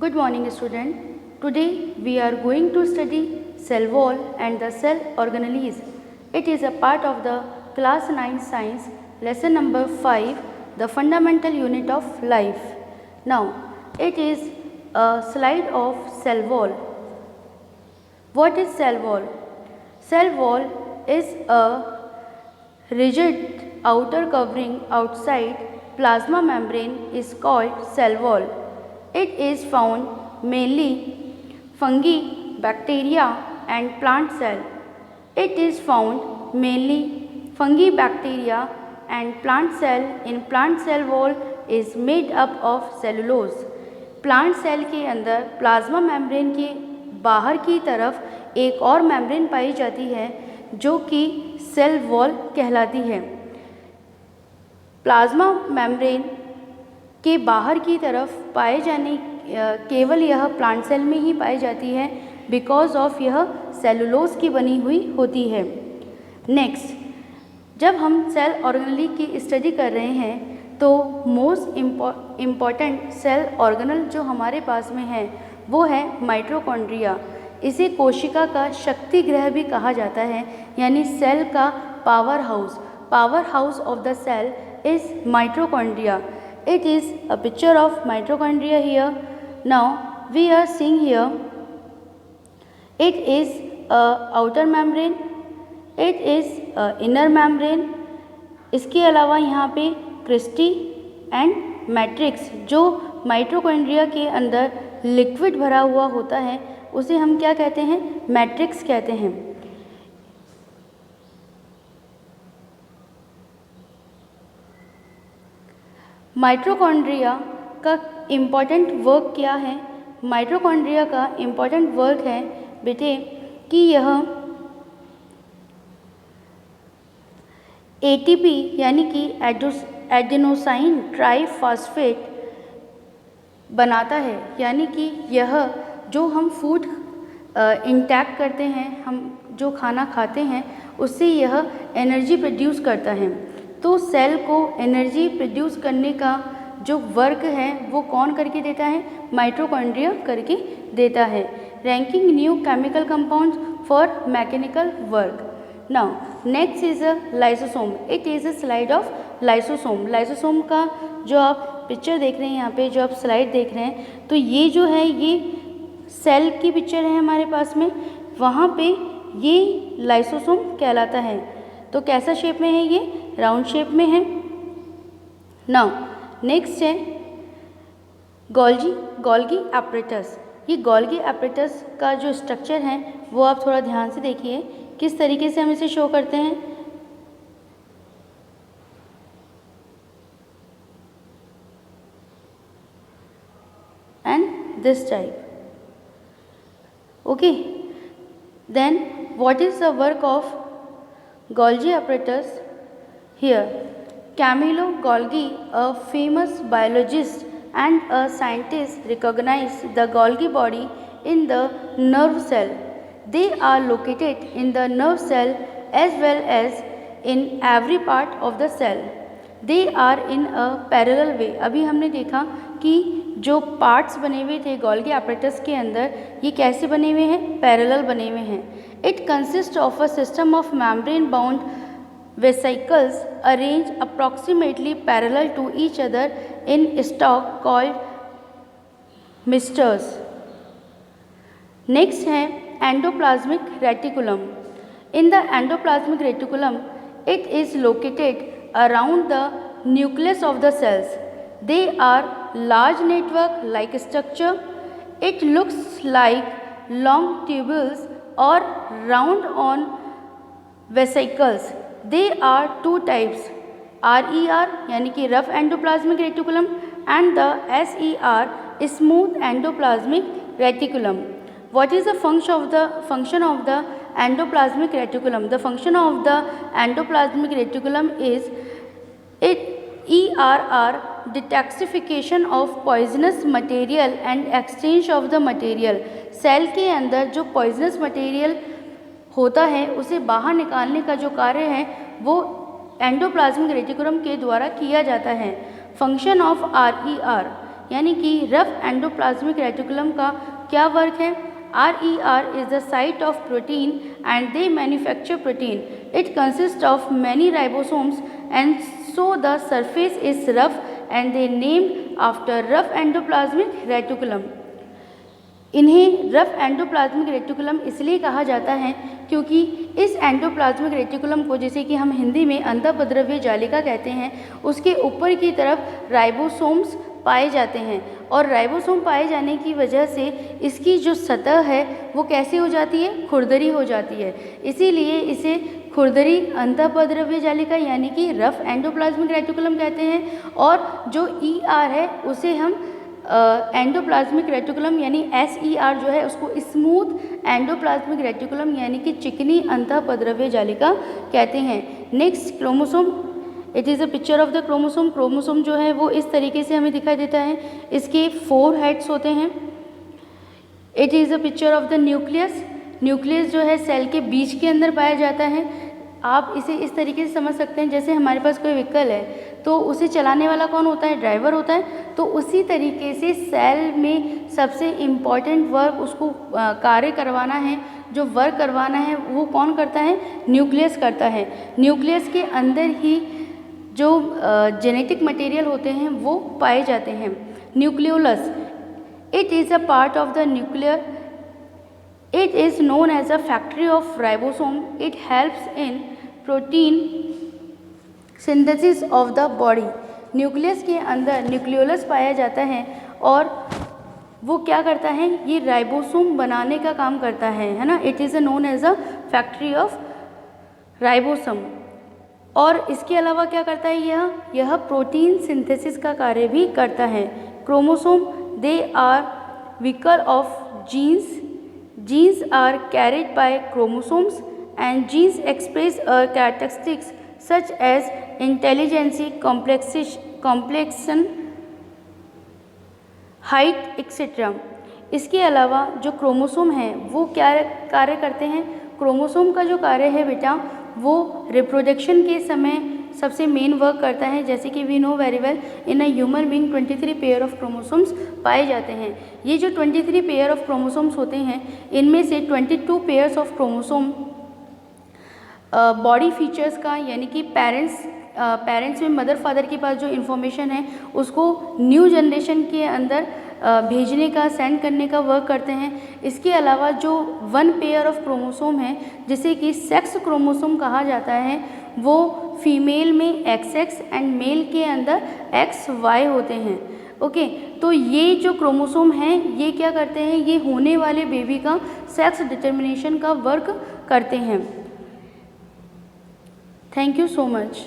Good morning, student. Today we are going to study cell wall and the cell organelles. It is a part of the class 9 science lesson number 5, the fundamental unit of life. Now it is a slide of cell wall. What is cell wall? Cell wall is a rigid outer covering outside plasma membrane is called cell wall. It is found mainly fungi, bacteria and plant cell. It is found mainly fungi, bacteria and plant cell. In plant cell wall is made up of cellulose. Plant cell के अंदर plasma membrane के बाहर की तरफ एक और membrane पाई जाती है जो कि सेल वॉल कहलाती है। प्लाज्मा मेम्ब्रेन के बाहर की तरफ पाए जाने केवल यह प्लांट सेल में ही पाई जाती है बिकॉज ऑफ यह सेलुलोज की बनी हुई होती है। नेक्स्ट, जब हम सेल ऑर्गेनेल की स्टडी कर रहे हैं तो मोस्ट इम्पॉर्टेंट सेल ऑर्गेनेल जो हमारे पास में है वो है माइटोकॉन्ड्रिया। इसे कोशिका का शक्ति गृह भी कहा जाता है, यानी सेल का power house of the cell is mitochondria. It is a picture of mitochondria here. Now we are seeing here it is a outer membrane, it is a inner membrane. इसके अलावा यहाँ पे क्रिस्टी एंड मैट्रिक्स जो mitochondria के अंदर liquid भरा हुआ होता है उसे हम क्या कहते हैं? मैट्रिक्स कहते हैं। माइटोकॉन्ड्रिया का इम्पॉर्टेंट वर्क क्या है? माइटोकॉन्ड्रिया का इम्पॉर्टेंट वर्क है बेटे कि यह एटीपी यानी कि एडेनोसाइन ट्राइफॉस्फेट बनाता है, यानी कि यह जो हम फूड इंटेक करते हैं, हम जो खाना खाते हैं उससे यह एनर्जी प्रोड्यूस करता है। तो सेल को एनर्जी प्रोड्यूस करने का जो वर्क है वो कौन करके देता है? माइटोकॉन्ड्रिया करके देता है। Ranking new chemical compounds for mechanical work. Now next is a lysosome. It is a slide of lysosome. Lysosome का जो आप पिक्चर देख रहे हैं, यहाँ पे जो आप स्लाइड देख रहे हैं, तो ये जो है ये सेल की पिक्चर है हमारे पास में, वहाँ पे ये लाइसोसोम कहलाता है। तो कैसा शेप में है? ये राउंड शेप में है। नाउ नेक्स्ट है गोल्गी एपरेटस। ये गोल्गी एपरेटस का जो स्ट्रक्चर है वो आप थोड़ा ध्यान से देखिए किस तरीके से हम इसे शो करते हैं। And this type. Okay, then what is the work of Golgi apparatus? Here, Camillo Golgi, a famous biologist and a scientist, recognized the Golgi body in the nerve cell. They are located in the nerve cell as well as in every part of the cell. They are in a parallel way. अभी हमने देखा कि जो parts बने हुए थे Golgi apparatus के अंदर, ये कैसे बने हुए हैं? पैरेलल बने हुए हैं। It consists of a system of membrane-bound vesicles arranged approximately parallel to each other in stalk called misters. Next है endoplasmic reticulum. In the endoplasmic reticulum, it is located around the nucleus of the cells. They are large network-like structure. It looks like long tubules or round on vesicles. They are two types, RER यानी कि rough endoplasmic reticulum and the SER smooth endoplasmic reticulum. What is the function of the endoplasmic reticulum? The function of the endoplasmic reticulum is ERR detoxification of poisonous material and exchange of the material. Cell के अंदर जो poisonous material होता है उसे बाहर निकालने का जो कार्य है वो एंडोप्लाज्मिक रेटिकुलम के द्वारा किया जाता है। फंक्शन ऑफ RER यानी कि रफ एंडोप्लाज्मिक रेटिकुलम का क्या वर्क है? RER is the site of protein and they manufacture protein. It consists of many ribosomes and so the surface is rough and they named after rough endoplasmic reticulum. इन्हें rough endoplasmic reticulum इसलिए कहा जाता है क्योंकि इस endoplasmic reticulum को, जिसे कि हम हिंदी में अंतःपद्रव्य जालिका कहते हैं, उसके ऊपर की तरफ राइबोसोम्स पाए जाते हैं और राइबोसोम पाए जाने की वजह से इसकी जो सतह है वो कैसे हो जाती है? खुरदरी हो जाती है। इसीलिए इसे खुरदरी अंतःपद्रव्य जालिका यानी कि रफ एंडोप्लाज्मिक रेटिकुलम कहते हैं। और जो ER है उसे हम एंडोप्लाज्मिक रेटिकुलम यानी SER जो है उसको स्मूथ एंडोप्लाज्मिक रेटिकुलम यानी कि चिकनी अंतःपद्रव्य जालिका कहते हैं। Next, chromosome. It is a picture of the chromosome. Chromosome जो है वो इस तरीके से हमें दिखाई देता है। इसके 4 हेड्स होते हैं। It is a picture of the nucleus. Nucleus जो है सेल के बीच के अंदर पाया जाता है। आप इसे इस तरीके से समझ सकते हैं, जैसे हमारे पास कोई व्हीकल है तो उसे चलाने वाला कौन होता है? ड्राइवर होता है। तो उसी तरीके से सेल में सबसे इम्पॉर्टेंट वर्क उसको कार्य करवाना है, जो वर्क करवाना है वो कौन करता है? न्यूक्लियस करता है। न्यूक्लियस के अंदर ही जो जेनेटिक मटेरियल होते हैं वो पाए जाते हैं। Nucleolus, it is a part of the nuclear. It is known as a factory of ribosome. It helps in protein synthesis of the body. Nucleus के अंदर न्यूक्लियोलस पाया जाता है और वो क्या करता है? ये राइबोसोम बनाने का काम करता है ना। It is known as a factory of ribosome. और इसके अलावा क्या करता है? यह प्रोटीन सिंथेसिस का कार्य भी करता है। Chromosome, they are vehicle of genes. Genes are carried by chromosomes and genes express characteristics such as intelligence, complexion, height etc. इसके अलावा जो क्रोमोसोम हैं वो क्या कार्य करते हैं? क्रोमोसोम का जो कार्य है बेटा वो रिप्रोडक्शन के समय सबसे मेन वर्क करता है। जैसे कि we know very well in a human being 23 pair of chromosomes पाए जाते हैं। ये जो 23 पेयर ऑफ क्रोमोसोम्स होते हैं इनमें से 22 pairs of chromosome body features का यानी कि पेरेंट्स में मदर फादर के पास जो इन्फॉर्मेशन है उसको न्यू जनरेशन के अंदर भेजने का, सेंड करने का वर्क करते हैं। इसके अलावा जो 1 पेयर ऑफ क्रोमोसोम है जिसे कि सेक्स क्रोमोसोम कहा जाता है वो फीमेल में XX एंड मेल के अंदर XY होते हैं। ओके, तो ये जो क्रोमोसोम हैं ये क्या करते हैं? ये होने वाले बेबी का सेक्स डिटर्मिनेशन का वर्क करते हैं। Thank you so much.